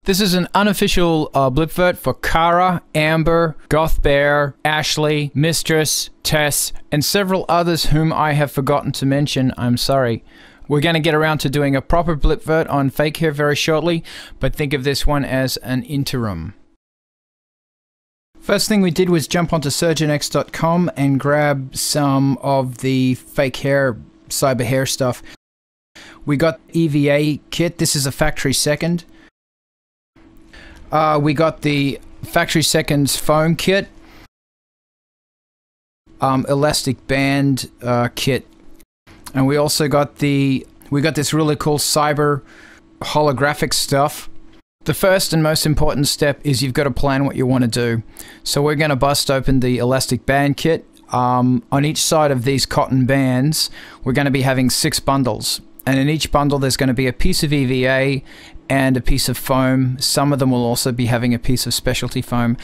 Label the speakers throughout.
Speaker 1: This is an unofficial Blipvert for Kara, Amber, Goth Bear, Ashley, Mistress, Tess, and several others whom I have forgotten to mention. I'm sorry. We're going to get around to doing a proper Blipvert on fake hair very shortly, but think of this one as an interim. First thing we did was jump onto surgeonx.com and grab some of the fake hair, cyber hair stuff. We got EVA kit. This is a factory second. We got the factory seconds foam kit, elastic band kit, and we also got this really cool cyber holographic stuff. The first and most important step is you've got to plan what you want to do. So we're going to bust open the elastic band kit. On each side of these cotton bands, we're going to be having 6 bundles. And in each bundle, there's going to be a piece of EVA and a piece of foam. Some of them will also be having a piece of specialty foam.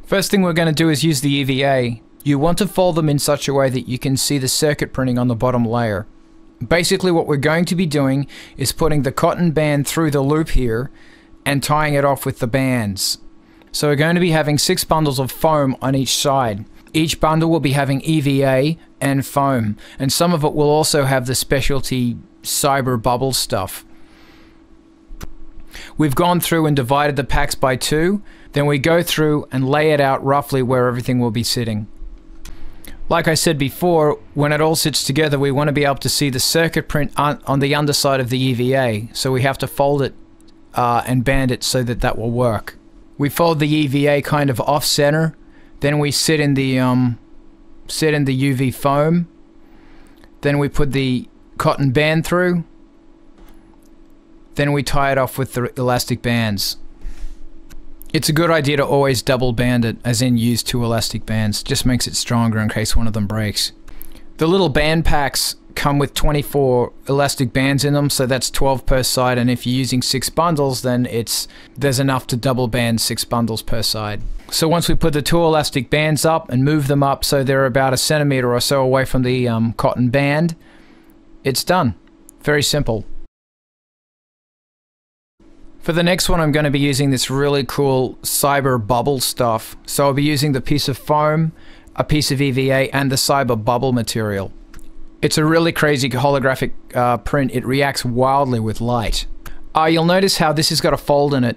Speaker 1: First thing we're going to do is use the EVA. You want to fold them in such a way that you can see the circuit printing on the bottom layer. Basically, what we're going to be doing is putting the cotton band through the loop here and tying it off with the bands. So we're going to be having 6 bundles of foam on each side. Each bundle will be having EVA and foam, and some of it will also have the specialty cyber bubble stuff. We've gone through and divided the packs by 2, then we go through and lay it out roughly where everything will be sitting. Like I said before, when it all sits together, we want to be able to see the circuit print on the underside of the EVA, so we have to fold it and band it so that that will work. We fold the EVA kind of off center, then we sit in the UV foam, then we put the cotton band through, then we tie it off with the elastic bands. It's a good idea to always double band it, as in use 2 elastic bands. Just makes it stronger in case one of them breaks. The little band packs come with 24 elastic bands in them, so that's 12 per side, and if you're using 6 bundles, then there's enough to double band 6 bundles per side. So once we put the 2 elastic bands up and move them up so they're about 1 centimeter or so away from the cotton band, it's done. Very simple. For the next one, I'm going to be using this really cool cyber bubble stuff. So I'll be using the piece of foam, a piece of EVA, and the cyber bubble material. It's a really crazy holographic print. It reacts wildly with light. You'll notice how this has got a fold in it.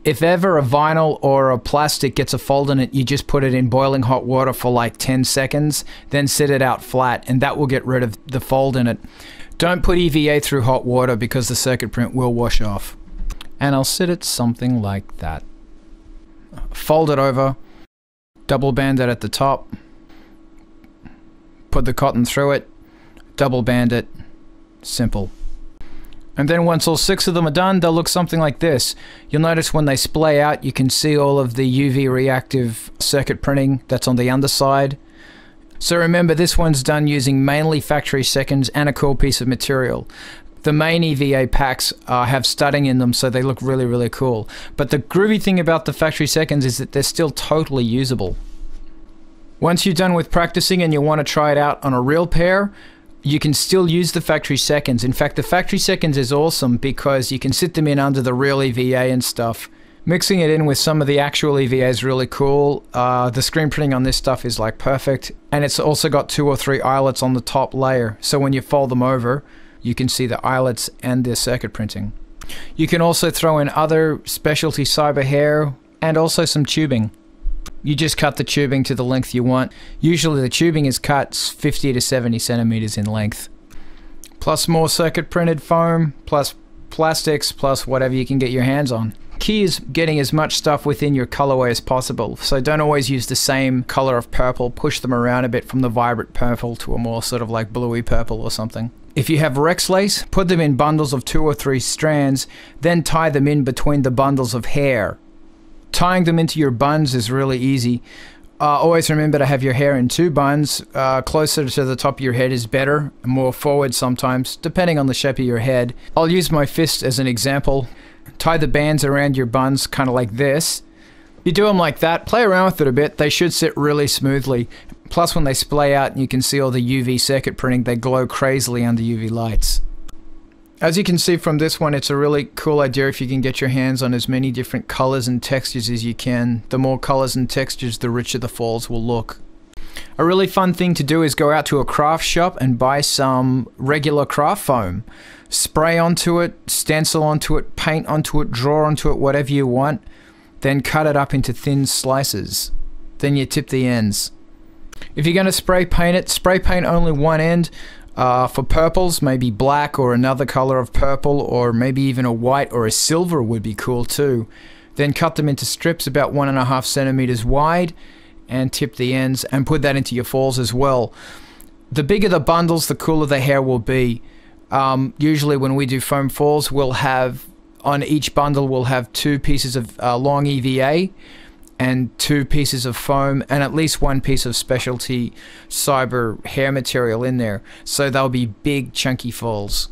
Speaker 1: If ever a vinyl or a plastic gets a fold in it, you just put it in boiling hot water for like 10 seconds, then sit it out flat, and that will get rid of the fold in it. Don't put EVA through hot water because the circuit print will wash off. And I'll sit it something like that. Fold it over, double band it at the top, put the cotton through it, double band it, simple. And then once all 6 of them are done, they'll look something like this. You'll notice when they splay out, you can see all of the UV reactive circuit printing that's on the underside. So remember, this one's done using mainly factory seconds and a cool piece of material. The main EVA packs have studding in them, so they look really, really cool. But the groovy thing about the factory seconds is that they're still totally usable. Once you're done with practicing and you want to try it out on a real pair, you can still use the factory seconds. In fact, the factory seconds is awesome because you can sit them in under the real EVA and stuff. Mixing it in with some of the actual EVA is really cool. The screen printing on this stuff is like perfect. And it's also got 2 or 3 eyelets on the top layer. So when you fold them over, you can see the eyelets and the circuit printing. You can also throw in other specialty cyber hair and also some tubing. You just cut the tubing to the length you want. Usually the tubing is cut 50 to 70 centimeters in length. Plus more circuit printed foam, plus plastics, plus whatever you can get your hands on. Key is getting as much stuff within your colorway as possible, so don't always use the same color of purple. Push them around a bit from the vibrant purple to a more sort of like bluey purple or something. If you have Rex lace, put them in bundles of 2 or 3 strands, then tie them in between the bundles of hair. Tying them into your buns is really easy. Always remember to have your hair in 2 buns. Closer to the top of your head is better, more forward sometimes, depending on the shape of your head. I'll use my fist as an example. Tie the bands around your buns kind of like this. You do them like that, play around with it a bit, they should sit really smoothly. Plus when they splay out and you can see all the UV circuit printing, they glow crazily under UV lights. As you can see from this one, it's a really cool idea if you can get your hands on as many different colors and textures as you can. The more colors and textures, the richer the falls will look. A really fun thing to do is go out to a craft shop and buy some regular craft foam. Spray onto it, stencil onto it, paint onto it, draw onto it, whatever you want. Then cut it up into thin slices. Then you tip the ends. If you're going to spray paint it, spray paint only one end. For purples, maybe black or another color of purple, or maybe even a white or a silver would be cool too. Then cut them into strips about 1.5 centimeters wide and tip the ends and put that into your falls as well. The bigger the bundles, the cooler the hair will be. Usually when we do foam falls, we'll have, on each bundle, we'll have 2 pieces of long EVA and 2 pieces of foam and at least 1 piece of specialty cyber hair material in there. So they'll be big chunky falls.